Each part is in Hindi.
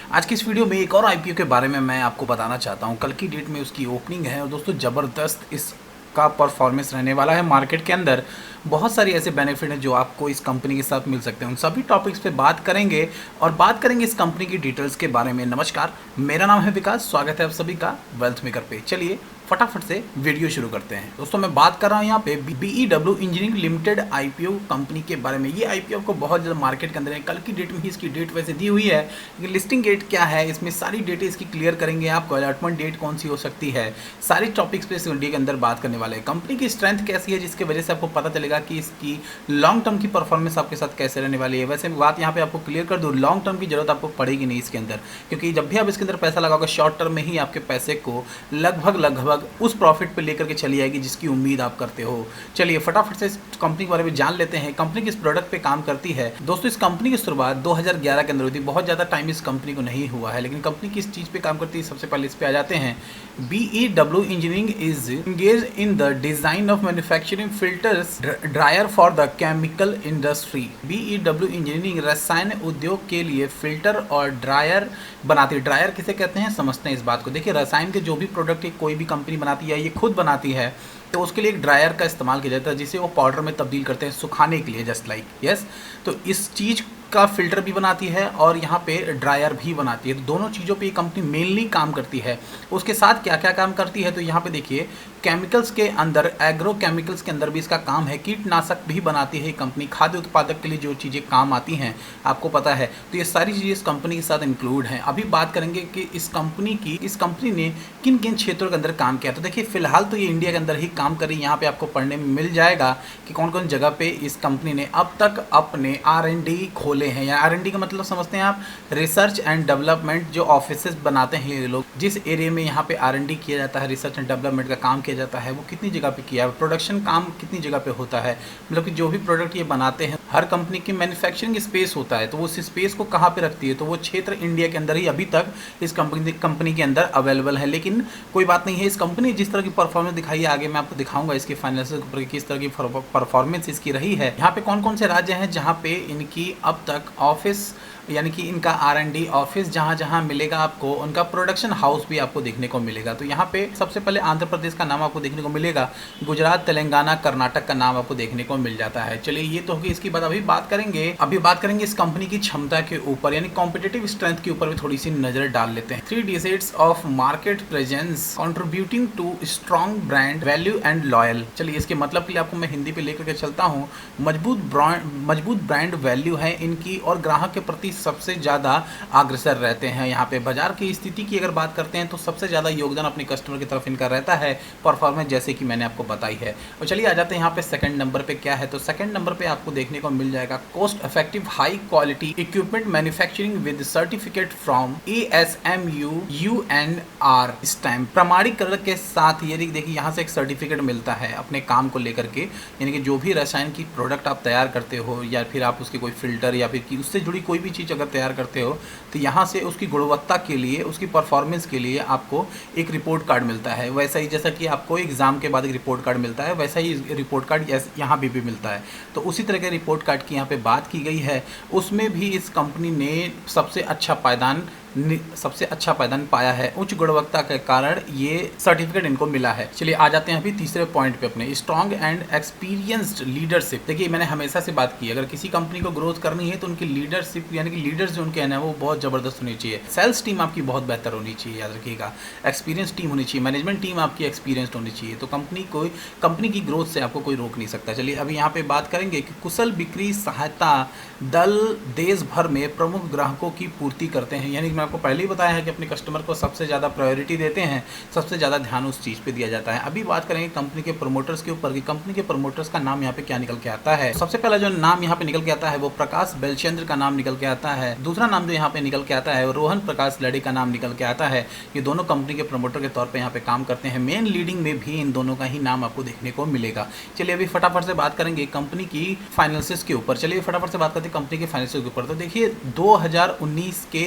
आज की इस वीडियो में एक और आईपीओ के बारे में मैं आपको बताना चाहता हूं। कल की डेट में उसकी ओपनिंग है और दोस्तों ज़बरदस्त इसका परफॉर्मेंस रहने वाला है। मार्केट के अंदर बहुत सारी ऐसे बेनिफिट हैं जो आपको इस कंपनी के साथ मिल सकते हैं। उन सभी टॉपिक्स पे बात करेंगे और बात करेंगे इस कंपनी की डिटेल्स के बारे में। नमस्कार, मेरा नाम है विकास, स्वागत है आप सभी का वेल्थ मेकर पे। चलिए फटाफट से वीडियो शुरू करते हैं। दोस्तों मैं बात कर रहा हूँ यहाँ पे BEW engineering limited IPO company के बारे में। ये आईपीओ आपको बहुत ज़्यादा मार्केट के अंदर है। कल की डेट में ही इसकी डेट वैसे दी हुई है, लेकिन लिस्टिंग डेट क्या है, इसमें सारी डेट इसकी क्लियर करेंगे। आपको अलॉटमेंट डेट कौन सी हो सकती है, सारी टॉपिक्स पे इस वीडियो के अंदर बात करने वाले हैं। कंपनी की स्ट्रेंथ कैसी है, जिसकी वजह से आपको पता चलेगा कि इसकी लॉन्ग टर्म की परफॉर्मेंस आपके साथ कैसे रहने वाली है। वैसे बात यहाँ पे आपको क्लियर कर दूँ, लॉन्ग टर्म की जरूरत आपको पड़ेगी नहीं इसके अंदर, क्योंकि जब भी आप इसके अंदर पैसा लगाओगे शॉर्ट टर्म में ही आपके पैसे को लगभग उस प्रॉफिट पे लेकर के चली आएगी जिसकी उम्मीद आप करते हो। चलिए फटाफट से इस कंपनी के बारे में जान लेते हैं। कंपनी किस प्रोडक्ट पे काम करती है। दोस्तों इस कंपनी की शुरुआत 2011 के अंदर हुई थी। बहुत ज़्यादा टाइम इस कंपनी को नहीं हुआ है, लेकिन कंपनी किस चीज़ पे काम करती है सबसे पहले इस पे आ जाते हैं। BEW engineering is engage in the design of manufacturing filters dryer for the chemical industry. BEW engineering रसायन उद्योग के लिए फिल्टर और ड्रायर बनाती है। ड्रायर किसे कहते हैं समझते हैं इस बात को। देखिए रसायन के जो भी प्रोडक्ट कोई भी कंपनी बनाती है, ये खुद बनाती है, तो उसके लिए एक ड्रायर का इस्तेमाल किया जाता है जिसे वो पाउडर में तब्दील करते हैं सुखाने के लिए, जस्ट लाइक यस। तो इस चीज़ का फिल्टर भी बनाती है और यहाँ पे ड्रायर भी बनाती है। तो दोनों चीज़ों पे ये कंपनी मेनली काम करती है। उसके साथ क्या क्या काम करती है, तो यहाँ पे देखिए केमिकल्स के अंदर, एग्रो केमिकल्स के अंदर भी इसका काम है। कीटनाशक भी बनाती है कंपनी। खाद्य उत्पादक के लिए जो चीज़ें काम आती हैं आपको पता है, तो ये सारी चीज़ें इस कंपनी के साथ इंक्लूड हैं। अभी बात करेंगे कि इस कंपनी ने किन किन क्षेत्रों के अंदर काम किया। तो देखिए फिलहाल तो ये इंडिया के अंदर ही काम कर रही है। यहाँ पे आपको पढ़ने में मिल जाएगा कि कौन कौन जगह पे इस कंपनी ने अब तक अपने R&D खोले हैं। या R&D का मतलब समझते हैं आप, रिसर्च एंड डेवलपमेंट। जो ऑफिसेस बनाते हैं ये लोग, जिस एरिया में यहाँ पे R&D किया जाता है, रिसर्च एंड डेवलपमेंट का काम किया जाता है, वो कितनी जगह पे किया है, प्रोडक्शन काम कितनी जगह पे होता है। मतलब कि जो भी प्रोडक्ट ये बनाते हैं, हर कंपनी की मैन्युफैक्चरिंग स्पेस होता है, तो वो उस स्पेस को कहाँ पे रखती है, तो वो क्षेत्र इंडिया के अंदर ही अभी तक इस कंपनी के अंदर अवेलेबल है। लेकिन कोई बात नहीं है, इस कंपनी जिस तरह की परफॉर्मेंस दिखाई है, आगे मैं आपको दिखाऊंगा इसके फाइनेंशियल के ऊपर किस तरह की परफॉर्मेंस इसकी रही है। यहाँ पे कौन कौन से राज्य हैं जहाँ पे इनकी अब तक ऑफिस, यानी कि इनका R&D ऑफिस जहाँ जहाँ मिलेगा आपको, उनका प्रोडक्शन हाउस भी आपको देखने को मिलेगा। तो यहाँ पे सबसे पहले आंध्र प्रदेश का नाम आपको देखने को मिलेगा, गुजरात, तेलंगाना, कर्नाटक का नाम आपको देखने को मिल जाता है। चलिए ये तो होगी इसकी बात। अभी बात करेंगे इस कंपनी की क्षमता के ऊपर, यानी कॉम्पिटिटिव स्ट्रेंथ के ऊपर भी थोड़ी सी नजर डाल लेते हैं। 3 digits of market presence contributing to strong brand value and loyal. चलिए इसके मतलब के लिए आपको मैं हिंदी पे लेकर के चलता हूँ। मजबूत ब्रांड वैल्यू है इनकी और ग्राहक के प्रति सबसे ज़्यादा अग्रसर रहते हैं। यहाँ पे बाजार की स्थिति की अगर बात करते हैं तो सबसे ज़्यादा योगदान अपने कस्टमर की तरफ इनका रहता है, परफॉर्मेंस जैसे कि मैंने आपको बताई है। और चलिए आ जाते हैं यहाँ पे सेकंड नंबर पे क्या है। तो सेकंड नंबर पे आपको देखने को मिल जाएगा cost effective high quality equipment manufacturing with certificate from ASMU UNR stamp. प्रमाणीकरण के साथ ये देखिए यहाँ से एक सर्टिफिकेट मिलता है अपने काम को लेकर के, यानी कि जो भी रसायन की प्रोडक्ट आप तैयार करते हो या फिर आप उसके कोई फिल्टर या फिर उससे जुड़ी कोई भी चीज़ अगर तैयार करते हो, तो यहाँ से उसकी गुणवत्ता के लिए, उसकी परफॉर्मेंस के लिए आपको एक रिपोर्ट कार्ड मिलता है। वैसा ही जैसा कि आपको एग्जाम के बाद एक रिपोर्ट कार्ड मिलता है, वैसा ही रिपोर्ट कार्ड यहाँ भी मिलता है। तो उसी तरह के रिपोर्ट कार्ड की यहाँ पे बात की गई है। उसमें भी इस कंपनी ने सबसे अच्छा पायदान पाया है। उच्च गुणवत्ता के कारण ये सर्टिफिकेट इनको मिला है। चलिए आ जाते हैं अभी तीसरे पॉइंट पे अपने, स्ट्रॉन्ग एंड एक्सपीरियंस्ड लीडरशिप। देखिए मैंने हमेशा से बात की, अगर किसी कंपनी को ग्रोथ करनी है तो उनकी लीडरशिप, यानी कि लीडर्स जो उनके हैं ना, वो बहुत ज़बरदस्त होनी चाहिए। सेल्स टीम आपकी बहुत बेहतर होनी चाहिए, याद रखिएगा। एक्सपीरियंस टीम होनी चाहिए, मैनेजमेंट टीम आपकी एक्सपीरियंस्ड होनी चाहिए। तो कंपनी की ग्रोथ से आपको कोई रोक नहीं सकता। चलिए अभी यहाँ पे बात करेंगे कि कुशल बिक्री सहायता दल देश भर में प्रमुख ग्राहकों की पूर्ति करते हैं। यानी मैं आपको पहले ही बताया है कि अपने कस्टमर को सबसे ज़्यादा प्रायोरिटी देते हैं, सबसे ज़्यादा ध्यान उस चीज़ पे दिया जाता है। अभी बात करेंगे कंपनी के प्रमोटर्स के ऊपर कि कंपनी के प्रमोटर्स का नाम यहाँ पे क्या निकल के आता है। सबसे पहला जो नाम यहाँ पे निकल के आता है वो प्रकाश बेलचंद्र का नाम निकल के आता है। दूसरा नाम जो यहाँ पे निकल के आता है वो रोहन प्रकाश लड़े का नाम निकल के आता है। ये दोनों कंपनी के प्रमोटर के तौर पर यहाँ पे काम करते हैं। मेन लीडिंग में भी इन दोनों का ही नाम आपको देखने को मिलेगा। चलिए अभी फटाफट से बात करेंगे कंपनी की फाइनेंसिस के ऊपर। चलिए फटाफट से बात करते हैं कंपनी के फाइनेंसिस के ऊपर। तो देखिए 2019 के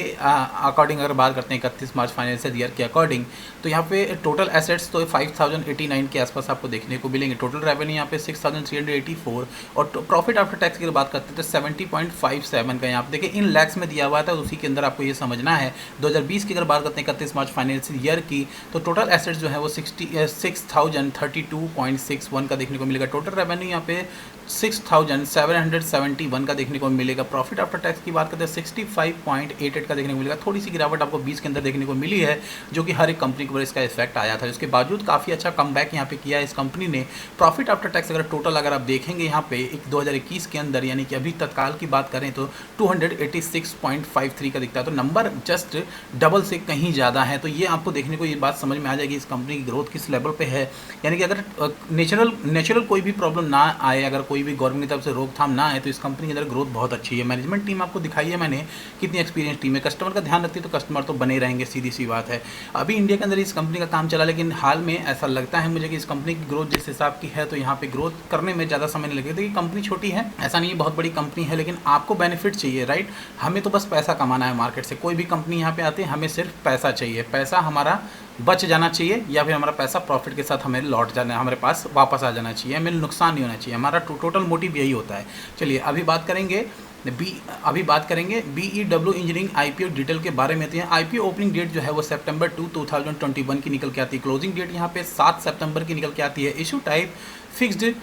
अकॉर्डिंग अगर बात करते हैं 31 मार्च फाइनेंशियल ईयर के अकॉर्डिंग, तो यहाँ पे टोटल एसेट्स तो 5089 के आसपास आपको देखने को मिलेंगे। टोटल रेवेन्यू यहाँ पे 6384 और प्रॉफिट आफ्टर टैक्स की बात करते हैं तो 70.57 का यहाँ पे देखिए इन लैक्स में दिया हुआ था, उसी के अंदर आपको ये समझना है। 2020 की अगर बात करते हैं 31 मार्च फाइनेंशियल ईयर की, तो टोटल एसेट्स जो है वो 6032.61 का देखने को मिलेगा। टोटल रेवेन्यू यहाँ पे 6771 का देखने को मिलेगा। प्रॉफिट आफ्टर टैक्स की बात करते हैं 65.88 का देखने को मिलेगा। थोड़ी सी गिरावट आपको 20 के अंदर देखने को मिली है, जो कि हर एक कंपनी के ऊपर इसका इफेक्ट आया था। उसके बावजूद काफ़ी अच्छा कमबैक यहाँ पे किया है इस कंपनी ने। प्रॉफिट आफ्टर टैक्स अगर टोटल अगर आप देखेंगे यहाँ पे 2021 के अंदर, यानी कि अभी तत्काल की बात करें तो 286.53 का दिखता है। तो नंबर जस्ट डबल से कहीं ज़्यादा है। तो ये आपको देखने को ये बात समझ में आ जाएगी इस कंपनी की ग्रोथ किस लेवल पे है। यानी कि अगर नेचुरल कोई भी प्रॉब्लम ना आए, अगर कोई भी गवर्नमेंट की तरफ से रोकथाम ना आए, तो इस कंपनी के अंदर ग्रोथ बहुत अच्छी है। मैनेजमेंट टीम आपको दिखाई है मैंने कितनी एक्सपीरियंस टीम है, कस्टमर का ध्यान रखती है तो कस्टमर तो बने रहेंगे, सीधी सी बात है। अभी इंडिया के अंदर इस कंपनी का काम चला, लेकिन हाल में ऐसा लगता है मुझे कि इस कंपनी की ग्रोथ जिस हिसाब की है, तो यहाँ पे ग्रोथ करने में ज़्यादा समय नहीं लगेगा। देखिए कंपनी छोटी है, ऐसा नहीं है बहुत बड़ी कंपनी है, लेकिन आपको बेनिफिट चाहिए, राइट। हमें तो बस पैसा कमाना है मार्केट से। कोई भी कंपनी यहाँ पे आती है, हमें सिर्फ पैसा चाहिए, पैसा हमारा बच जाना चाहिए, या फिर हमारा पैसा प्रॉफिट के साथ हमें लौट जाना, हमारे पास वापस आ जाना चाहिए, हमें नुकसान नहीं होना चाहिए। हमारा टोटल मोटिव यही होता है। चलिए अभी बात करेंगे BEW इंजीनियरिंग IPO डिटेल के बारे में। तो यहाँ IPO ओपनिंग डेट जो है वो सितंबर 2, 2021 की निकल के आती है। क्लोजिंग डेट यहाँ पे 7 सितंबर की निकल के आती है। Issue type fixed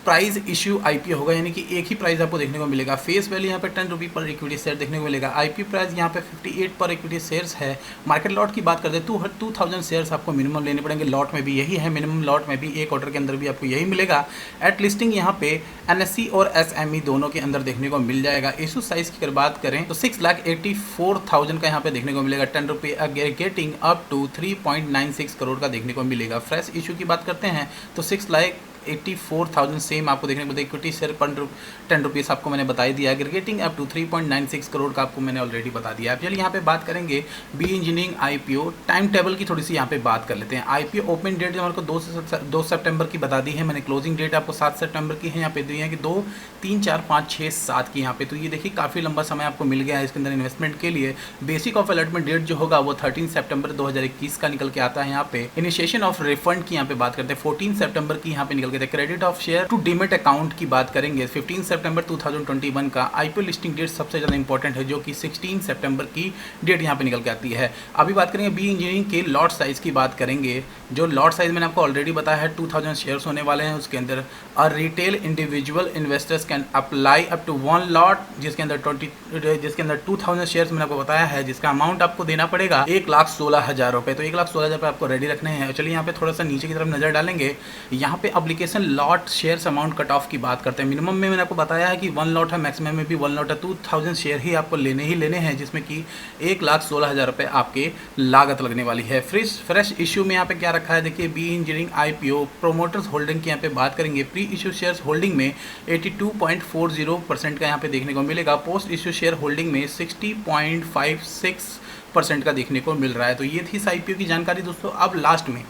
price issue IPO होगा, यानी कि एक ही प्राइस आपको देखने को मिलेगा। फेस वैल्यू यहाँ पे 10 रुपये पर इक्विटी शेयर देखने को मिलेगा। IPO प्राइस यहाँ पे 58 पर इक्विटी शेयर्स है। मार्केट लॉट की बात करते हैं 2000 शेयर्स आपको मिनिमम लेने पड़ेंगे। लॉट में भी यही है, मिनिमम लॉट में भी एक ऑर्डर के अंदर भी आपको यही मिलेगा। एट लिस्टिंग यहाँ पे NSE और SME दोनों के अंदर देखने को मिल जाएगा। इशू साइज की अगर बात करें तो 6,84,000 का यहाँ पे देखने को मिलेगा। 10 रुपये गेटिंग अप टू 3.96 करोड़ का देखने को मिलेगा। फ्रेश इशू की बात करते हैं तो 6,84,000 सेम आपको देखने को मिलेगा। इक्विटी शेयर पर 10 रुपीज़ आपको मैंने बता ही दिया। एग्रीगेटिंग अप टू 3.96 करोड़ का आपको मैंने ऑलरेडी बता दिया। अब चलिए यहाँ पे बात करेंगे BE engineering IPO time table की थोड़ी सी यहाँ पे बात कर लेते हैं। IPO ओपन डेट जो हमारे को 2 सितंबर की बता दी है मैंने। क्लोजिंग डेट आपको 7 सितंबर की है। यहाँ पे दी है कि 2, 3, 4, 5, 6, 7 की यहाँ पे। तो ये देखिए काफ़ी लंबा समय आपको मिल गया है इसके अंदर इन्वेस्टमेंट के लिए। बेसिक ऑफ अलॉटमेंट डेट जो होगा वो 13 सितंबर 2021 का निकल के आता है। यहाँ पे इनिशिएशन ऑफ रिफंड की यहाँ पे बात करते हैं 14 सितंबर की यहाँ पे निकल के थे। Credit of share to demat account की बात करेंगे 15 सितंबर 2021 का। IPO लिस्टिंग डेट सबसे ज़्यादा इंपॉर्टेंट है, जो कि 16 सितंबर की डेट यहाँ पे निकल के आती है। अभी बात करेंगे BE इंजीनियरिंग के लॉट साइज़ की बात करेंगे। जो लॉट साइज़ मैंने आपको ऑलरेडी बताया है 2000 शेयर्स होने वाले हैं। उसके अंदर retail individual investors can apply up to 1 lot, जिसके अंदर 2000 शेयर्स मैंने आपको बताया है, जिसका अमाउंट आपको देना पड़ेगा 1,16,000 रुपये। तो 1,16,000 रुपये आपको रेडी रखने हैं। चलिए यहाँ पे थोड़ा सा नीचे की तरफ नज़र डालेंगे। यहाँ पे application lot shares amount cut off की बात करते हैं। मिनिमम में मैंने आपको बताया है कि 1 लॉट है, मैक्सिमम में भी 1 लॉट है। 2000 शेयर ही आपको लेने हैं, जिसमें कि 1,16,000 रुपये आपके लागत लगने वाली है। फ्रेश इशू में यहाँ पे क्या रखा है देखिए। BE engineering IPO promoters holding की यहाँ पे बात करेंगे। प्री इशू शेयर्स होल्डिंग में 82.40% का यहाँ पे देखने को मिलेगा। पोस्ट इशू शेयर होल्डिंग में 60.56% का देखने को मिल रहा है। तो ये थी इस IPO की जानकारी दोस्तों। अब लास्ट में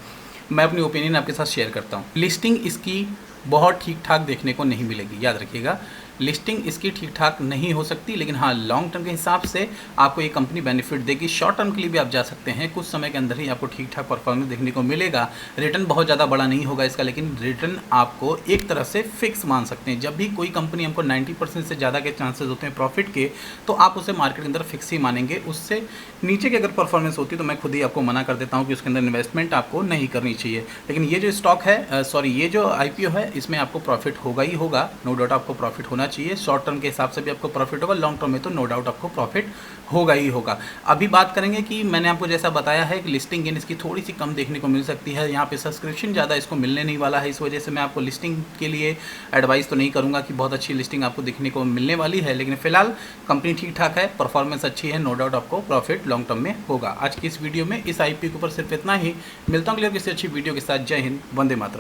मैं अपनी ओपिनियन आपके साथ शेयर करता हूँ। लिस्टिंग इसकी बहुत ठीक ठाक देखने को नहीं मिलेगी, याद रखिएगा। लिस्टिंग इसकी ठीक ठाक नहीं हो सकती, लेकिन हाँ लॉन्ग टर्म के हिसाब से आपको ये कंपनी बेनिफिट देगी। शॉर्ट टर्म के लिए भी आप जा सकते हैं, कुछ समय के अंदर ही आपको ठीक ठाक परफॉर्मेंस देखने को मिलेगा। रिटर्न बहुत ज़्यादा बड़ा नहीं होगा इसका, लेकिन रिटर्न आपको एक तरह से फिक्स मान सकते हैं। जब भी कोई कंपनी हमको 90% से ज़्यादा के चांसेस होते हैं प्रॉफिट के, तो आप उसे मार्केट के अंदर फिक्स ही मानेंगे। उससे नीचे की अगर परफॉर्मेंस होती है तो मैं खुद ही आपको मना कर देता हूँ कि उसके अंदर इन्वेस्टमेंट आपको नहीं करनी चाहिए। लेकिन ये जो स्टॉक है ये जो IPO है, इसमें आपको प्रॉफिट होगा ही होगा, नो डाउट आपको प्रॉफिट होना चाहिए। शॉर्ट टर्म के हिसाब से भी आपको प्रॉफिट होगा, लॉन्ग टर्म में तो नो डाउट आपको प्रॉफिट होगा ही होगा। अभी बात करेंगे कि मैंने आपको जैसा बताया है कि लिस्टिंग गेन इसकी थोड़ी सी कम देखने को मिल सकती है। यहाँ पे सब्सक्रिप्शन ज़्यादा इसको मिलने नहीं वाला है, इस वजह से मैं आपको लिस्टिंग के लिए एडवाइस तो नहीं करूँगा कि बहुत अच्छी लिस्टिंग आपको देखने को मिलने वाली है। लेकिन फिलहाल कंपनी ठीक ठाक है, परफॉर्मेंस अच्छी है, नो डाउट आपको प्रॉफिट लॉन्ग टर्म में होगा। आज की इस वीडियो में इस IPO के ऊपर सिर्फ इतना ही। मिलता हूँ किसी अच्छी वीडियो के साथ। जय हिंद, वंदे मातरम।